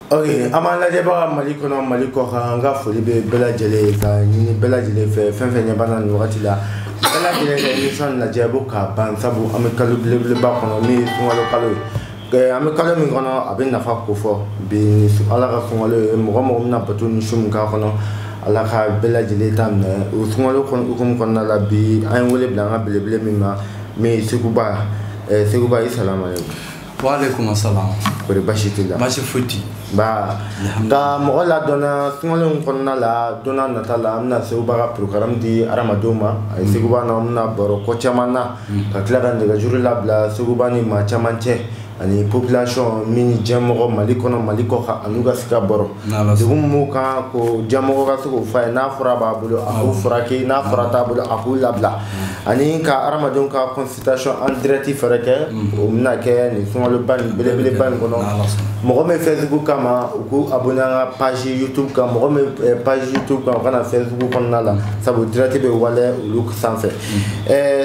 Ok, amala jeba malikono maliko hanga foli be bela jele ka ni bela jele fe fen nyabana no watila bela jele ka ni son la jebo ka ban sabu amekalu ble ba kono mi ngolo kalu ke amekalu mi kono abin nafa ko fo bi ala ka ngolo mo na patu ni shum ka kono ala ka bela jele tam ne ngolo kono la bi ay wole blanga ble mi ma mi sekuba assalamu alaikum. Wa alaikum assalam. Kore bashitila bashi futi ba ga mo la dona ngolon konna la dona natala amna seuba program di aramadoma ay seguba na amna boro ko chamana ka klara daga juri labla seguba ni ma chamanche ani population mini jamoro maliko ha anuga sika boro dum mu ka ko jamoro ga su fa na fura ba bulo aku furake na furata bulo aku labla ani ka aramadon ka consultation en direct farake umna ke ni ngolo ban bele ban kono mo me Facebook kama ku abona page YouTube kama mo me page YouTube kama kana Facebook konna la sabu direct be wala look sanfe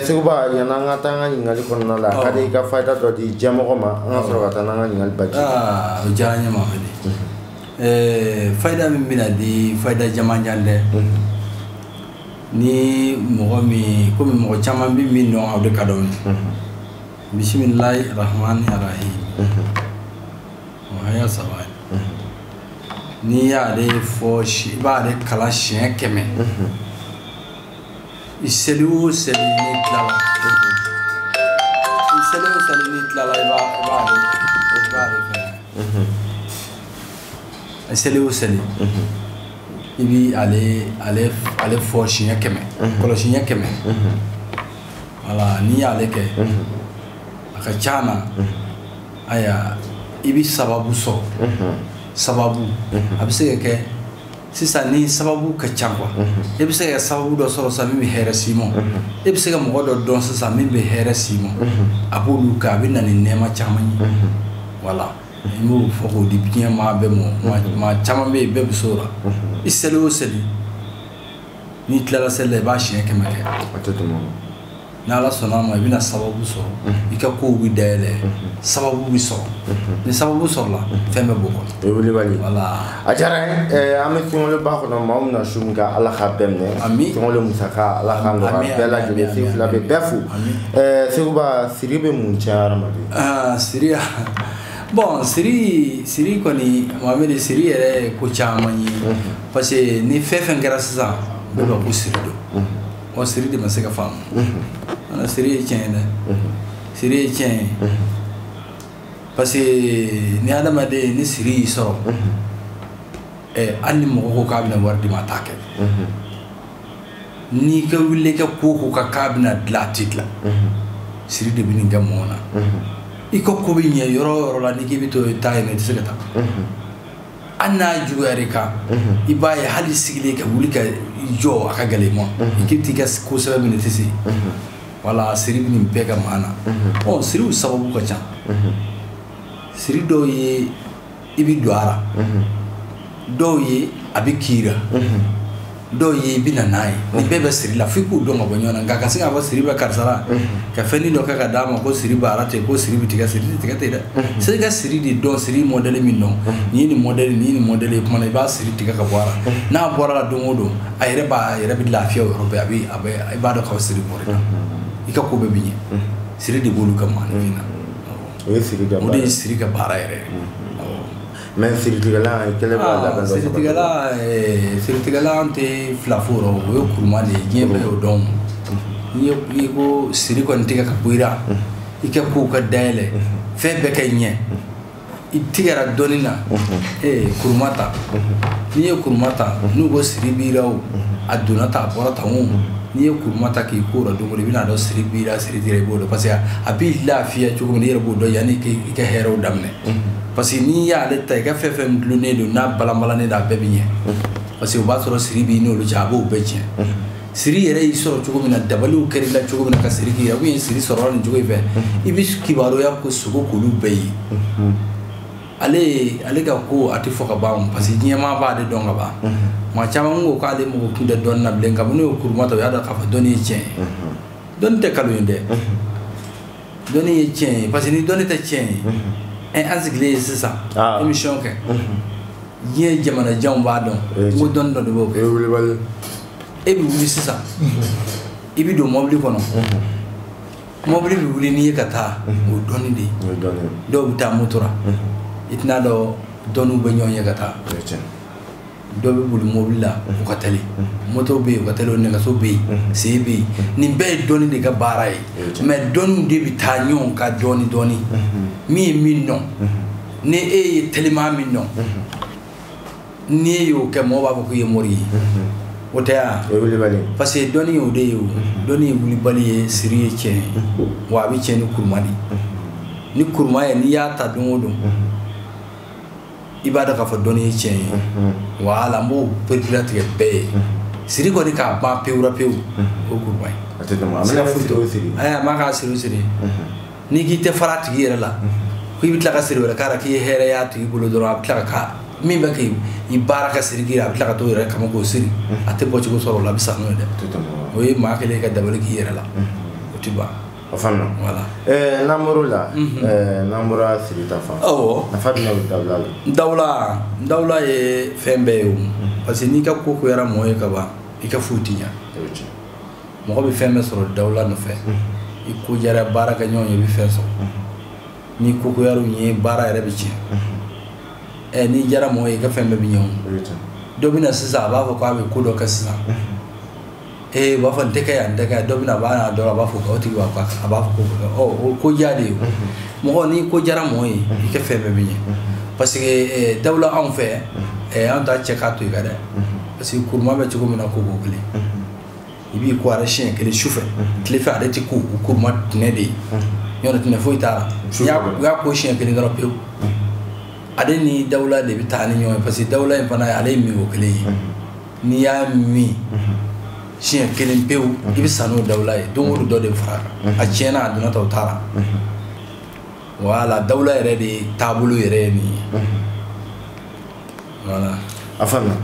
seguba yana ngata ngali konna la kade ka faida do di jamoro ma ngafro kata ngali baji janya ma faida min bina di faida jamanjande ni mo mi ko mi mo chama bi min no awde kadon bismillahir rahmanir rahim wahaya sabai ni ya de fo shi ba de kala shen keme iselu selini tlala iselu selini tlala ba de iselu seli ibi ale fo shen keme kolo shen keme wala ni ya le ke aka chana aya ibi sababu so sababu abise ke sisa ni sababu ka changwa ebise ke sababu do so sa mi hera simo ebise ke mo do don sisa mi be hera simo abu ka binna ni nema chamani wala imu foko di bien ma be mo ma chama be sora iselo seli ni tlara sele ba shi ke ma ke atotomo na la sona ma bina sababu so ika ko wi dele sababu wi so ni sababu so la fembe boko e wuli bali wala ajara ame ngolo ba ko no mom na shumga ala khabemne ngolo musaka ala khando bela jele fi la be befu seguba siribe munchara ma siria bon siri ko ni mamede siri ere ko chamani parce que ni fefen grâce be ba ko siri do o siri de masaka fam ana siri chene siri chene parce que ni adama de ni siri so anni mo ko kabina wardi ma take ni ka wille ka ko ka kabina latitla siri de bininga mona iko ko bi nye yoro la ni kibito tay ne tisegata anna juwarika ibaye hali sigile ka wulika jo aka gale mo ikiti ka ko sabe ne tisi wala siri bi pega mana o siri sababu ka cha siri do ye ibi doara do ye abikira do ye binanai ni bebe siri la fiku do ngabo nyona ngaka singa ba siri ba karsara ka feni do ka dama ko siri ba arate ko siri bitika teda sai ga siri di do siri model min no ni model kuma na ba siri tika ka bora na bora la dongodo ayre bi lafiya ro be abi ba do ka siri bora ika ko be binye siri di bolu ka man fina o siri ga ba siri ga bara ere men siri tigala kele ba la siri tigala ante flafuro yo kurma de nyebe o don ni ko siri ko ntiga ka buira ike ko ka dele fe be kanye itigara donina kurmata ni kurmata nu go siri birawo aduna ta borata ni kurmata ki ko ro do bina do siri bira siri dire bodo parce que abi lafiya chugo ni rebo do yani ke hero damne parce que ni ya le tay ka fefem lune do na balambala ne da bebiye parce que o ba so siri bi no lo jabo beje siri yere iso chugo mina dabalu keri la chugo mina ka siri ki ya wi siri so ro ni chugo ibe ibis kibaro ya ko sugo kulu beyi ale ga ko ati foka bam parce que nyama ba de donga ba ma chama ngo ka ale mo ko de don na blenga mo no kurmata ya da ka fa doni chen don te kalu inde doni chen parce que ni doni te chen an sigilen sisan émission kɛ diɲɛ jamana janw b'a dɔn ko dɔɔni dɔ de b'o kɛ e bɛ wuli sisan i bɛ don mobili kɔnɔ mobili bɛ wuli n'i ye ka taa o dɔɔni de ye dɔw bɛ taa moto la i tɛna dɔn dɔɔniw bɛ ɲɔgɔn ye ka taa dɔw bɛ boli mobili la u ka teli moto bɛ yen u ka teli o nɛgɛso bɛ yen sen bɛ yen nin bɛɛ ye dɔɔni de ka baara ye mais dɔɔniw de bɛ taa ɲɔgɔn kan dɔɔni dɔɔni min ye min dɔn ni e ye telima min dɔn n'i ye y'o kɛ mɔgɔw b'a fɔ k'i ye mori ye o tɛ yan parce que dɔɔni y'o de ye o dɔɔni ye wulibali ye siri ye tiɲɛ ye wa a bɛ tiɲɛ ni kuruma de ni kuruma ye n'i y'a ta don o don i b'a dɔn k'a fɔ dɔɔni ye tiɲɛ ye wala n b'o perelatigɛ bɛɛ ye siri kɔni k'a ban pewura pewu o kuruma ye a ma k'a siri o siri n'i k'i tɛ fara a tigi yɛrɛ la ko i bɛ tila ka siri wɛrɛ k'a la k'i ye hɛrɛ y'a tigi bolo dɔrɔn a bɛ tila ka min bɛ kɛ i baara ka siri k'i a bɛ tila ka t'o yɛrɛ kama k'o siri a tɛ bɔ cogo sɔrɔ o la a bɛ sa n'o ye dɛ o ye maa kelen ka dabali k'i yɛrɛ la o tɛ ban o fana voilà n'an bɔr'o la n'an bɔra sirita fan nafa jumɛn bɛ dawula la dawula ye fɛn bɛɛ ye o parce que n'i ka ko kɛra mɔgɔ ye ka ban i ka foyi tɛ ɲɛ mɔgɔ bɛ fɛn bɛɛ sɔrɔ dawula nɔfɛ i ko jara baara kɛ ɲɔgɔn ye i bɛ fɛn sɔrɔ n'i ko kɛra u ye baara yɛrɛ bɛ tiɲɛ n'i jara mɔgɔ ye i ka fɛn bɛɛ bɛ ɲɛ o dɔ bɛ na sisan a b'a fɔ k'a bɛ ko dɔ kɛ sisan u b'a fɔ n tɛ kɛ yan n tɛ kɛ yan dɔ bɛ na a b'a n'a dɔn a b'a fɔ k'o tigi a b'a fɔ ko o ko diya de ye mɔgɔ n'i ko jara mɔgɔ ye i ka fɛn bɛɛ bɛ ɲɛ parce que dawula anw fɛ anw t'a cɛ k'a to i ka dɛ parce que kuruma bɛ cogo min na ko k'o kelen i b'i ko ara siɲɛ kelen sufɛ tile fɛ ale tɛ ko o kuruma tinɛ de ye ɲɔnɔ tinɛ foyi t'a la u y'a ko siɲɛ kelen dɔrɔn pewu ale ni dawula de bɛ taa ni ɲɔgɔn ye parce que dawula in fana ale ye min o kelen ye n'i y'a min siɲɛ kelen pewu i bɛ sa n'o dawula ye don o don dɔ de bɛ fara a kan a tiɲɛna a donna ta o t'a la wala dawula yɛrɛ de ye taabolo yɛrɛ ye nin ye voilà a faamuya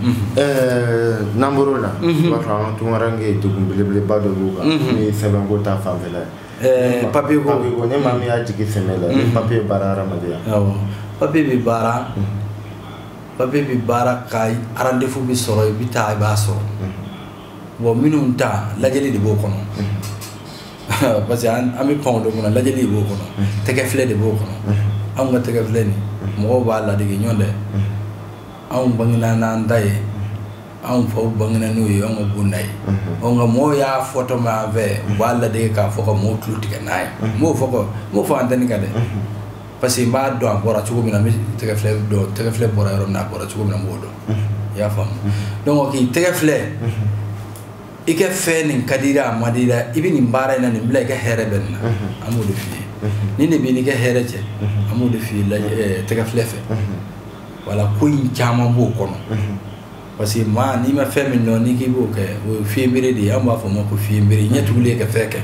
n'an bɔr'o la i b'a fɔ an ka tunkaranke degun belebeleba dɔ b'u kan ni sɛbɛnko ta fanfɛla ye papiye ko ni maa min y'a jigi sɛnɛ la ni papiye baara hadamadenya papiye bɛ baara ka rendez-vous bɛ sɔrɔ i bɛ taa i b'a sɔrɔ bon minnu ta lajɛli de b'o kɔnɔ parce que an bɛ pan o de kɔnɔ lajɛli de b'o kɔnɔ tɛgɛ filɛ de b'o kɔnɔ anw ka tɛgɛ filɛ nin mɔgɔw b'a ladege ɲɔgɔn dɛ anw bangena n'an ta ye anw faw bangena n'o ye anw ka bonda ye nka mɔgɔw y'a fɔtɔ min an fɛ u b'a ladege k'a fɔ ka mɔgɔw tulo tigɛ n'a ye n m'o fɔ antenne kan dɛ parce que n b'a dɔn a bɔra cogo min na n bɛ tɛgɛ filɛ bɔra yɔrɔ min na a bɔra cogo min na n b'o dɔn i y'a faamu donc k'i tɛgɛ filɛ i ka fɛn nin ka di a ma di la i bɛ nin baara in na nin bila i ka hɛrɛ bɛ nin na an b'o de f'i ye ni ne b'i n'i ka hɛrɛ cɛ an b'o de f'i ye tɛgɛ filɛ fɛ wala ko in caman b'o kɔnɔ parce que maa n'i ma fɛn min dɔn n'i k'i b'o kɛ o ye fiɲɛbere de ye an b'a fɔ o ma ko fiɲɛbere ɲɛ tugulen ka fɛn kɛ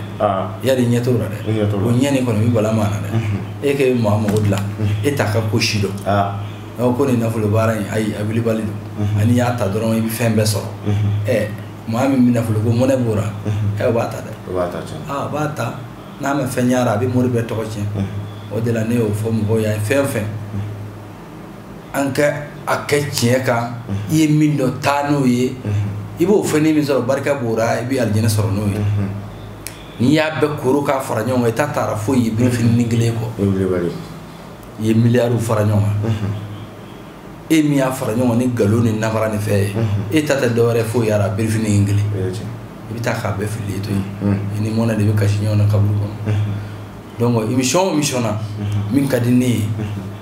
yali ɲɛ t'o la dɛ o ɲɛ nin kɔni i bɛ bala maa na dɛ e k'e maa mago dilan e t'a ka ko si dɔn ko nin nafolo baara in ayi a wilibali don ani y'a ta dɔrɔn i bɛ fɛn bɛɛ sɔrɔ maa min bɛ nafolo ko mɔnɛ b'o la o b'a ta dɛ a b'a ta n'a ma fɛn ɲara a bɛ mori bɛɛ tɔgɔ tiɲɛ o de la ne y'o fɔ mɔgɔw ye fɛn fɛn an ka a kɛ tiɲɛ kan i ye min dɔn taa n'o ye i b'o fɛn min sɔrɔ barika b'o la i bɛ alijinɛ sɔrɔ n'o ye n'i y'a bɛɛ koro k'a fara ɲɔgɔn kan i t'a taara foyi ye birifini ni kelen kɔ i ye miliyariw fara ɲɔgɔn kan e min y'a fara ɲɔgɔn ni nkalon ni namara ni fɛn ye e ta tɛ dɔwɛrɛ foyi yara birifini in kelen i bɛ taa k'a bɛɛ fili to yen i ni mɔnɛ de bɛ kasi ɲɔgɔn na kaburu kɔnɔ donc émission o émission na min ka di ne ye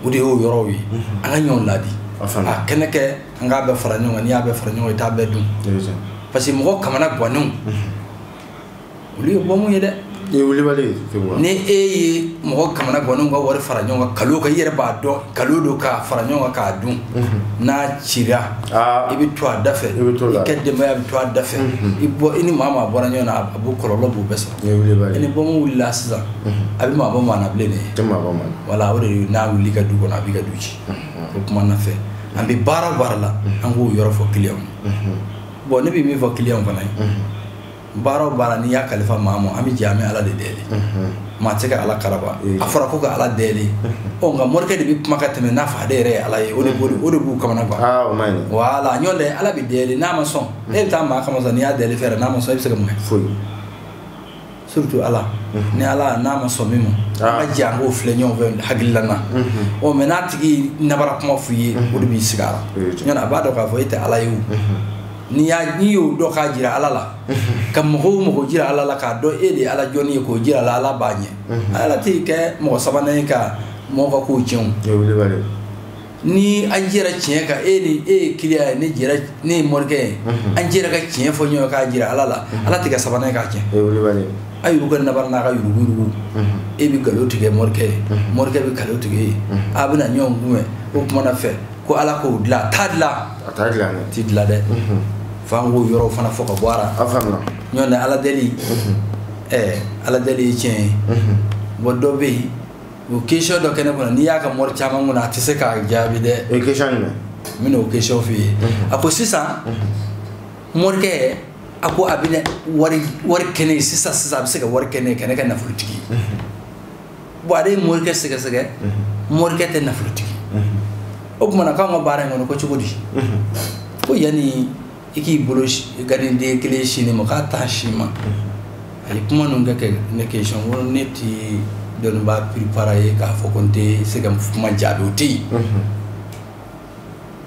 o de y'o yɔrɔw ye an ka ɲɔgɔn ladi a kɛnɛ kɛ an k'a bɛɛ fara ɲɔgɔn kan n'i y'a bɛɛ fara ɲɔgɔn kan i t'a bɛɛ dun parce que mɔgɔ kamana ganenw olu ye bɔnmu ye dɛ ni e ye mɔgɔ kamana ganenw ka wari fara ɲɔgɔn kan kalo kan i yɛrɛ b'a dɔn kalo don k'a fara ɲɔgɔn kan k'a dun n'a cira i bɛ to a da fɛ i ka denbaya bɛ to a da fɛ i ni maa bɔra ɲɔgɔn na a b'o kɔlɔlɔ b'o bɛɛ sɔrɔ ni bɔnmu wulila sisan a bɛ maa bɔ maa na bilen de wala o de ye n'a wuli ka du kɔnɔ a b'i ka du ci o kuma na fɛ an bɛ baara o baara la an k'o yɔrɔ fɔ client bon ne bɛ min fɔ client fana ye baara o baara n'i y'a kalifa maa ma an bɛ jɛ an bɛ ala de deli maa tɛ ka ala karaba a fɔra ko ka ala deli nka morikɛ de bɛ kuma ka tɛmɛ n'a fa ale yɛrɛ ye ala ye o de b'u kamana quoi wala ɲɔn tɛ ala bɛ deli n'a ma sɔn e bɛ taa maa kama sɔn n'i y'a deli fɛrɛ n'a ma sɔn e bɛ se ka mun kɛ foyi surtout ala ni ala n'a ma sɔn min ma an ka jɛ an k'o filɛ ɲɔgɔn fɛ hakilila na mɛ n'a tigi nabara kuma f'i ye o de b'i sigi a la ɲɔn a b'a dɔn k'a fɔ e tɛ ala ye o n'i y'o dɔn k'a jira ala la ka mɔgɔw jira ala la k'a dɔn e de ye ala jɔnni ye k'o jira ala ala b'a ɲɛ ala t'i kɛ mɔgɔ sabanan ye ka mɔgɔ ka kow tiɲɛ ni an jɛra tiɲɛ kan e ye kiliya ye ne ye morikɛ ye an jɛra ka tiɲɛ fɔ ɲɔgɔn k'a jira ala la ala tɛ kɛ sabanan ye k'a tiɲɛ a yurugu ka nabara n'a ka yurugu e bɛ nkalon tigɛ morikɛ ye morikɛ bɛ nkalon tigɛ e ye a bɛna ɲɔgɔn kunbɛn o kumana fɛ ko ala k'o dilan a t'a dilan ti dilan dɛ f'an k'o yɔrɔ fana fɔ ka bɔ a la ɲɔn tɛ ala deli ala deli ye tiɲɛ ye bon dɔ bɛ yen o question dɔ kɛ ne kɔnɔ n'i y'a ka mɔri caman kɔnɔ a tɛ se k'a jaabi dɛ o ye question jumɛn n bɛna o question f'i ye a ko sisan morikɛ a ko a bɛna wari kɛnɛ ye sisan a bɛ se ka wari kɛnɛ kɛ ne ka nafolotigi ye bon ale ye morikɛ sɛgɛsɛgɛ morikɛ tɛ nafolotigi o kumana k'anw ka baara in kɔnɔ ko cogo di ko yanni i k'i bolo gadiden kelen sini ma k'a t'a si ma a ye kuma ninnu kɛ ne question ko ne tɛ dɔnnibaa prépara ye k'a fɔ ko n tɛ se ka kuma jaabi o tɛ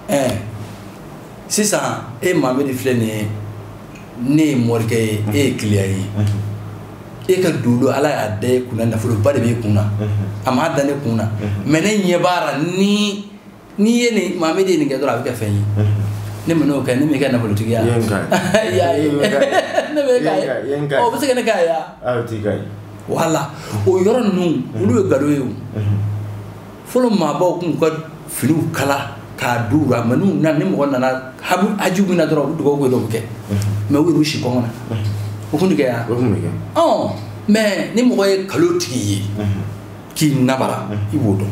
yen sisan e Mamadi filɛ nin ye ne ye morikɛ ye e ye kiliya ye e ka dolo ala y'a da e kunna nafoloba de b'e kunna a m'a da ne kunna mɛ ne ɲɛ b'a la ni ye nin Mamadi ye nin kɛ dɔrɔn a bɛ kɛ fɛn ye ne mɛ n'o kɛ ne m'e kɛ nafolotigiya ne m'e k'a ye o bɛ se ka ne k'a ye wala o yɔrɔ ninnu olu ye nkalon ye o fɔlɔ maabaw tun ka finiw kala k'a d'u la mɛ n'u nana ni mɔgɔ nana haju min na dɔrɔn u bɛ dugawu kɛ o bɛ kɛ mɛ u y'u si kɔngɔ na o tun tɛ kɛ yan mɛ ni mɔgɔ ye nkalon tigi ye k'i nabara i b'o dɔn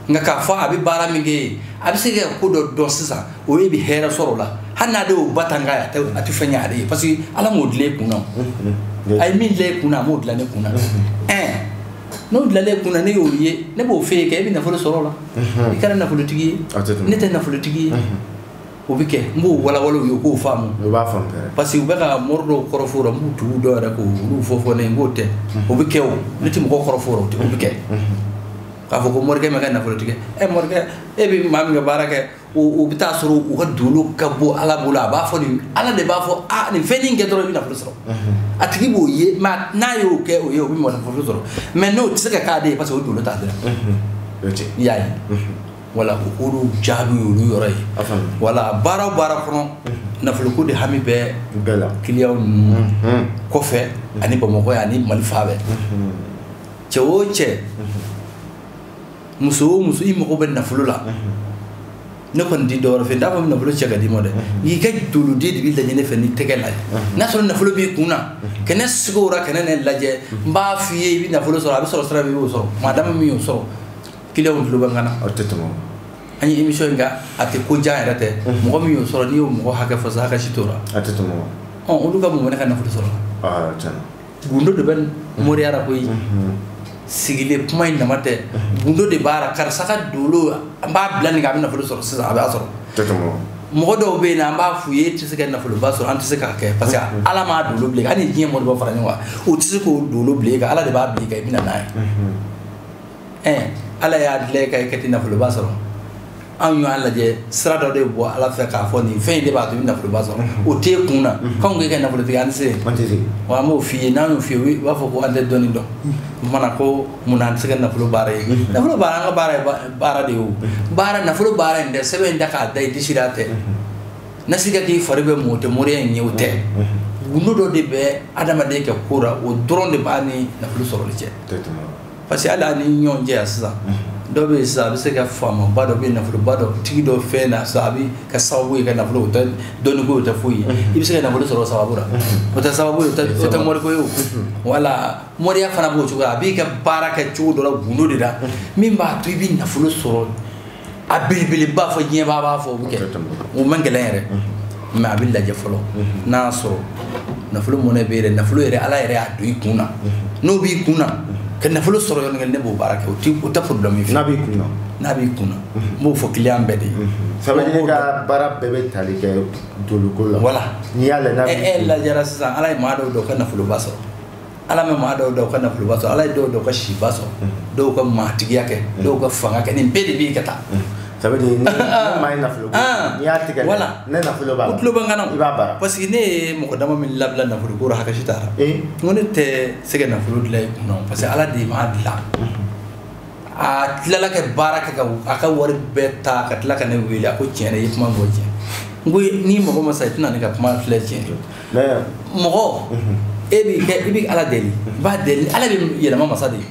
nka k'a fɔ a bɛ baara min kɛ ye a bɛ se ka ko dɔ dɔn sisan o ye bi hɛrɛ sɔrɔ o la hali n'a de y'o ba tan k'a ye a tɛ fɛn ɲɛ ale ye parce que ala m'o dilan e kunna a ye min dilan e kunna a m'o dilan ne kunna n'o dilan e kunna ne y'o ye ne b'o f'e ye kɛ e bɛ nafolo sɔrɔ o la i kɛra nafolotigi ye ne tɛ nafolotigi ye o bɛ kɛ n b'o walawala u ye k'o faamu parce que u bɛ ka mɔri dɔw kɔrɔfɔ n b'u tugu dɔw yɛrɛ k'olu fɔ ne ye n k'o tɛ o bɛ kɛ o ne tɛ mɔgɔ kɔrɔfɔ o bɛ kɛ k'a fɔ ko morikɛ ma kɛ nafolotigi morikɛ e bɛ maa min ka baara kɛ o bɛ taa sɔrɔ u ka dolo ka bɔ ala bolo a b'a fɔ nin ala de b'a fɔ nin fɛn in kɛ dɔrɔn i bɛ nafolo sɔrɔ a tigi b'o ye mɛ n'a y'o kɛ o ye o bɛ nafolo sɔrɔ mɛ n'o tɛ se ka k'ale ye parce que o dolo t'a dira i y'a ye wala olu jaabi y'olu yɔrɔ ye wala baara o baara kɔnɔ nafoloko de hami bɛ kiliyanw ninnu kɔfɛ ani bamakɔ ani mali fa bɛɛ cɛ o cɛ muso o muso i mago bɛ nafolo la ne kɔni di dɔwɛrɛ fɛ n t'a fɔ nafolo cɛ ka d'i ma dɛ i ka doloden de bɛ lajɛ ne fɛ ni tɛgɛ lajɛ n'a sɔrɔ nafolo b'i kun na ka ne sigi o la ka ne lajɛ n b'a f'i ye i bɛ nafolo sɔrɔ a bɛ sɔrɔ sira min i b'o sɔrɔ maa dama min y'o sɔrɔ kiliyanw tulo bɛ n kan na an ye émission in kɛ a tɛ ko jan yɛrɛ tɛ mɔgɔ min y'o sɔrɔ n'i y'o mɔgɔ hakɛ fɔ sa hakɛ si t'o la olu ka mun bɛ ne ka nafolo sɔrɔ la gundo de bɛ moriya la koyi sigilen kuma in dama tɛ gundo de b'a la karisa ka dolo an b'a bila nin kan a bɛ nafolo sɔrɔ sisan a b'a sɔrɔ mɔgɔ dɔw bɛ yen an b'a f'u ye e tɛ se ka nafoloba sɔrɔ an tɛ se k'a kɛ parce que ala m'a dolo bilen hali ni diɲɛ mɔdɔba fara ɲɔgɔn kan o tɛ se k'o dolo bilen kan ala de b'a bilen kan i bɛ na n'a ye ala y'a dilan ka i ka tɛ nafoloba sɔrɔ anw y'an lajɛ sira dɔ de bɔ ala fɛ k'a fɔ nin fɛn in de b'a to i bɛ nafoloba sɔrɔ o t'e kun na k'anw k'e ka nafolotigi an tɛ se wa an b'o f'i ye n'an y'o f'i ye u b'a fɔ ko an tɛ dɔɔnin dɔn o kumana ko munna an tɛ se ka nafolo baara ye nafolo baara an ka baara ye baara de ye o baara nafolo baara in dɛ sɛbɛn in da k'a da i disi la tɛ na si ka k'i fari bɛ mɔ o tɛ moriya in ye o tɛ gundo dɔ de bɛ adamaden kɛ ko la o dɔrɔn de b'a ni nafolo sɔrɔli cɛ parce que hali a ni ɲɔgɔn cɛ yan sisan dɔ bɛ yen sisan a bɛ se ka faamaba dɔ bɛ yen nafoloba dɔ tigi dɔ fɛn na sisan a bɛ ka sababu ye ka nafolo o tɛ dɔɔnin ko o tɛ foyi ye i bɛ se ka nafolo sɔrɔ o sababu la o tɛ sababu ye o tɛ mɔriko ye o wala mɔriya fana b'o cogo la a b'i ka baara kɛ cogo dɔ la gundo de la min b'a to i bɛ nafolo sɔrɔ a belebeleba fɔ diɲɛ b'a fɔ o bɛ kɛ o man gɛlɛn yɛrɛ mɛ a bɛ lajɛ fɔlɔ n'a y'a sɔrɔ nafolo mɔnɛ bɛ yɛrɛ nafolo yɛrɛ ala yɛrɛ y'a don i kun na n'o b'i kun na ka nafolo sɔrɔ yɔrɔ ngel ne b'o baara kɛ o tɛ problème ye n'a b'i kunna n b'o fɔ client bɛɛ de ye ça veut dire ka baara bɛɛ bɛ tali kɛ doluko la voilà n'i y'a lajɛ n'a b'i lajɛra sisan ala ye maa dɔw ka nafoloba sɔrɔ ala mɛ maa dɔw ka nafoloba sɔrɔ ala ye dɔw ka siba sɔrɔ dɔw ka maatigiya kɛ dɔw ka fanga kɛ nin bɛɛ de b'i ka taa ça veut dire ne maa ye nafolo n'i y'a tigɛ ne nafolo b'a la o tulo bɛ n kana i b'a baara parce que ne ye mɔgɔ dama min labila nafolo ko hakɛsi t'a la n ko ne tɛ se ka nafolo dilan i kun parce que ala de m'a dilan a tilala ka baara kɛ a ka wari bɛɛ ta ka tila ka ne wele a ko tiɲɛ i ye kuma fɔ tiɲɛ n ko ni mɔgɔ ma sa i tɛna ne ka kuma filɛ tiɲɛ mɔgɔ e bɛ ala deli i b'a deli ala bɛ yɛlɛma masa de ye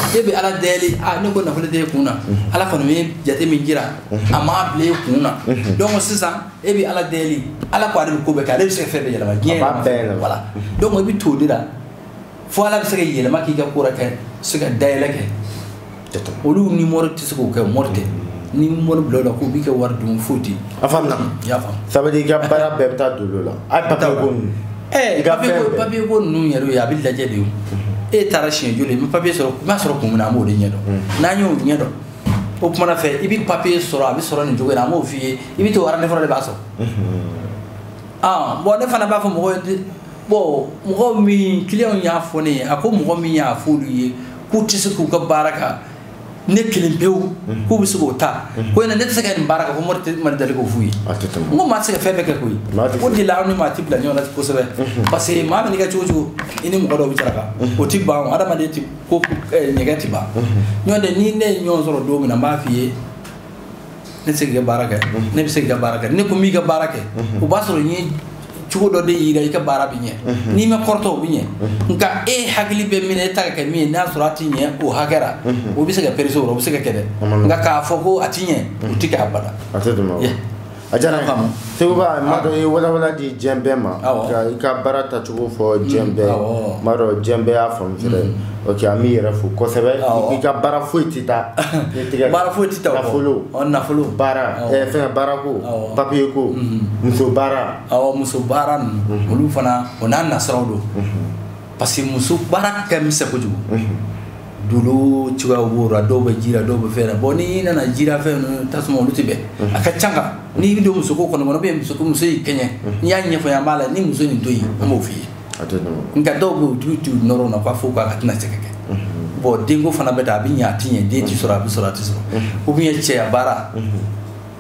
e bɛ ala deli ne ko nafolo tɛ e kun na ala kɔni bɛ jate min jira a ma bila e kun na donc sisan e bɛ ala deli ala ko ale bɛ ko bɛɛ kɛ ale bɛ se ka fɛn bɛɛ yɛlɛma diɲɛ yɛlɛma voilà donc i bɛ to o de la fo ala bɛ se ka yɛlɛma k'i ka ko la kɛ se ka dayɛlɛ kɛ olu numéro tɛ se k'o kɛ mɔri tɛ ni mɔri bila o la k'o b'i ka wari dun foyi tɛ a faamuna i y'a faamu ça veut dire i ka baara bɛɛ bɛ taa dolo la a ye papier ko ninnu papier ko ninnu yɛrɛ ye a bɛ lajɛ de o e taara siɲɛ joli n bɛ papier sɔrɔ n b'a sɔrɔ kun min na an b'o de ɲɛdɔn n'an y'o ɲɛdɔn o kumana fɛ i bɛ papier sɔrɔ a bɛ sɔrɔ nin cogo in na an b'o f'i ye i bɛ to wari ne fɔlɔ de b'a sɔrɔ bon ne fana b'a fɔ mɔgɔw ye bon mɔgɔ min client y'a fɔ ne ye a ko mɔgɔ min y'a fɔ olu ye k'u tɛ se k'u ka baara kɛ ne kelen pewu k'u bɛ se k'o ta ko ne tɛ se ka nin baara kɛ ko mɔri tɛ mali dali k'o f'u ye n ko maa tɛ se ka fɛn bɛɛ kɛ koyi o de la aw ni maa tɛ bila ɲɔgɔn na kosɛbɛ parce que maa min kɛ cogo cogo i ni mɔgɔ dɔw bɛ saraka o tɛ ban adamaden tɛ ko ɲɛgɛn tɛ ban ɲɔgɔn tɛ ni ne ye ɲɔgɔn sɔrɔ don min na n b'a f'i ye ne tɛ se k'i ka baara kɛ ne bɛ se k'i ka baara kɛ ne ko n b'i ka baara kɛ o b'a sɔrɔ n ye cogo dɔ de yira i ka baara bɛ ɲɛ n'i ma kɔrɔtɔ o bɛ ɲɛ nka e hakili bɛ min na e ta ka kɛ min ye n'a sɔrɔ a tɛ ɲɛ o hakɛra o bɛ se ka perese o la o bɛ se ka kɛ dɛ nka k'a fɔ ko a tɛ ɲɛ o tɛ kɛ abada a tɛ tɛmɛ o a diyara n ye Seguba n m'a dɔn i ye walawala di diɲɛ bɛɛ ma ka i ka baara tacogo fɔ diɲɛ bɛɛ n m'a dɔn diɲɛ bɛɛ y'a faamu fɛnɛ ok an b'i yɛrɛ fo kosɛbɛ i ka baara foyi tɛ taa baara foyi tɛ taa nafolo baara fɛn baarako papier ko muso baara muso baara ninnu olu fana o n'a nasiraw don parce que muso baara ka misɛn kojugu dolo cogoya b'o la dɔw bɛ ji la dɔw bɛ fɛn na bon n'i nana ji la fɛn ninnu tasuma olu tɛ bɛn a ka ca kan n'i bɛ don musoko kɔnɔ kɔnɔ muso y'i kɛɲɛ n'i y'a ɲɛfɔ an b'a la ni muso nin to yen an b'o f'i ye nka dɔw bɛ yen u t'u nɔrɔ na k'a fɔ k'a tɛna se ka kɛ bon denko fana bɛ taa a bɛ ɲɛ a tɛ ɲɛ den tɛ sɔrɔ a bɛ sɔrɔ a tɛ sɔrɔ ou bien cɛya baara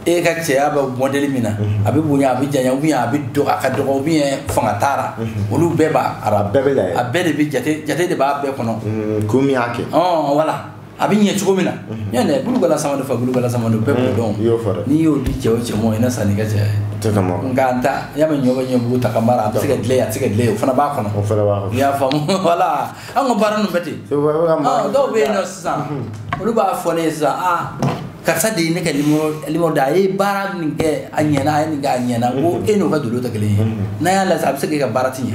e ka cɛya bɛ modèle min na a bɛ bonya a bɛ janya ou bien a bɛ dɔgɔ a ka dɔgɔ ou bien fanga t'a la olu bɛɛ b'a a bɛɛ bɛ lajɛ a bɛɛ de bɛ jate de b'a bɛɛ kɔnɔ kun min y'a kɛ voilà a bɛ ɲɛ cogo min na ɲɔntɛ bulugala sama dɔ fɛ bulugala sama dɔ bɛɛ b'o dɔn n'i y'o di cɛ o cɛ mɔ i na sanni ka cɛ nka n ta y'a mɛn ɲɔ bɛ ɲɛbugu ta ka mara a bɛ se ka dilan a tɛ se ka dilan o fana b'a kɔnɔ i y'a faamu voilà an ka baara ninnu bɛɛ ten dɔw bɛ yen nɔ sisan olu b'a fɔ ne ye sisan karisa de ye ne ka numéro da a ye baara nin kɛ a ɲɛna a ye nin kɛ a ɲɛna ko e n'o ka dolo tɛ kelen ye n'a y'a lajɛ a bɛ se k'e ka baara ti ɲɛ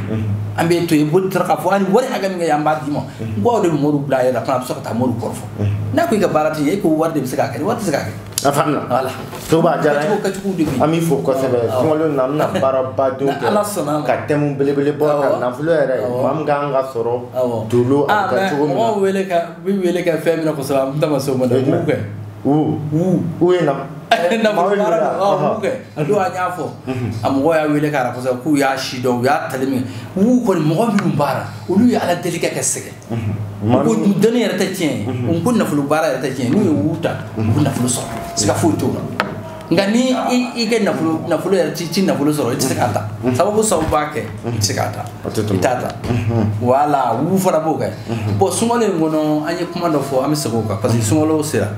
an bɛ to yen boli tara k'a fɔ hali wari hakɛ min kɛ an b'a d'i ma n ko aw de bɛ mɔriw bila a yɛrɛ fana a bɛ sɔrɔ ka taa mɔriw kɔrɔfɔ n'a ko i ka baara ti ɲɛ e ko wari de bɛ se k'a kɛ wari tɛ se k'a kɛ a faamuna voilà Seguba a diyara n ye an b'i fo kosɛbɛ sunkalo na an bɛna baaraba don kɛ ka thème belebele bɔ ka nafolo yɛrɛ maa min kan ka sɔrɔ dolo a bɛ kɛ cogo min na mɔgɔw wele ka fɛn min na kosɛbɛ an bɛ se o ma dɛ kɛ u ye nafolo baara don kɛ a don an y'a fɔ a mɔgɔw y'a wele k'a kosɛbɛ k'u y'a si dɔn u y'a tali min kɛ kɔni mɔgɔ minnu baara olu ye ala deli ka sɛgɛn ko dɔnni yɛrɛ tɛ tiɲɛ ko nafolo baara yɛrɛ tɛ tiɲɛ n'u ye wu ta u bɛ nafolo sɔrɔ siga foyi t'o la nka ni i kɛ nafolo yɛrɛ ti nafolo sɔrɔ i tɛ se k'a ta sababu b'a kɛ i tɛ se k'a ta i t'a ta wala wu fana b'o kɛ bon sunkalo in kɔnɔ an ye kuma dɔ fɔ an bɛ segin o kan parce que sunkalo sera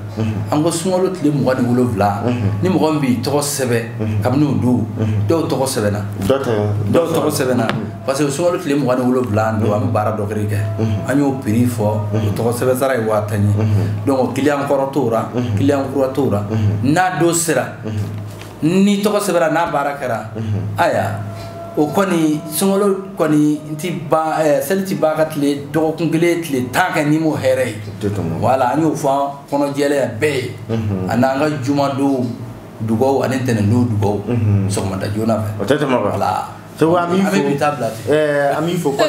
an ko sunkalo tile 27 ni mɔgɔ min b'i tɔgɔ sɛbɛn kabini o don dɔw tɔgɔ sɛbɛnna dɔw tɔgɔ sɛbɛnna parce que sunkalo tile 27 don an bɛ baara dɔ kɛ an y'o prix fɔ o tɔgɔ sɛbɛn sara ye 1000 ye donc client kɔrɔ t'o la client kura t'o la n'a don sera ni tɔgɔ sɛbɛnna n'a baara kɛra aya o kɔni sunkalo kɔni seli tɛ ban ka tile dɔgɔkun kelen tile 10 kɛ ni m'o hɛrɛ ye voilà an y'o fɔ kɔnɔjɛlenya bɛɛ ye a n'an ka juma don dugawu ani ntɛnɛn don dugawu sɔgɔmada joona fɛ o tɛ tɛmɛ o kan voilà So ami fo ko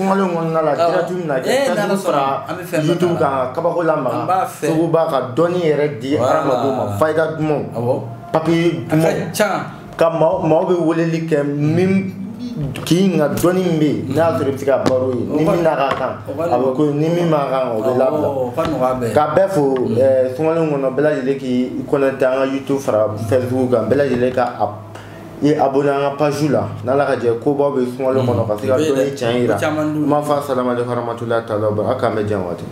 ngalo ngona la diratu na ke fara YouTube ka kabako lamba so ba ka doni yere di arama fayda mo papi mo ka mo be woleli ke mim ki nga doni mbi na to tika baro ni mi na ka kan abako ni mi ma kan o be labla ka be fo ngalo ngona bela yele ki connecta nga YouTube fara Facebook ka bela yele ka app et abonné à la page là dans la radio ko bo be suma le kono parce que donner tiens ira ma fa salam alaikum warahmatullahi ta'ala barakatuh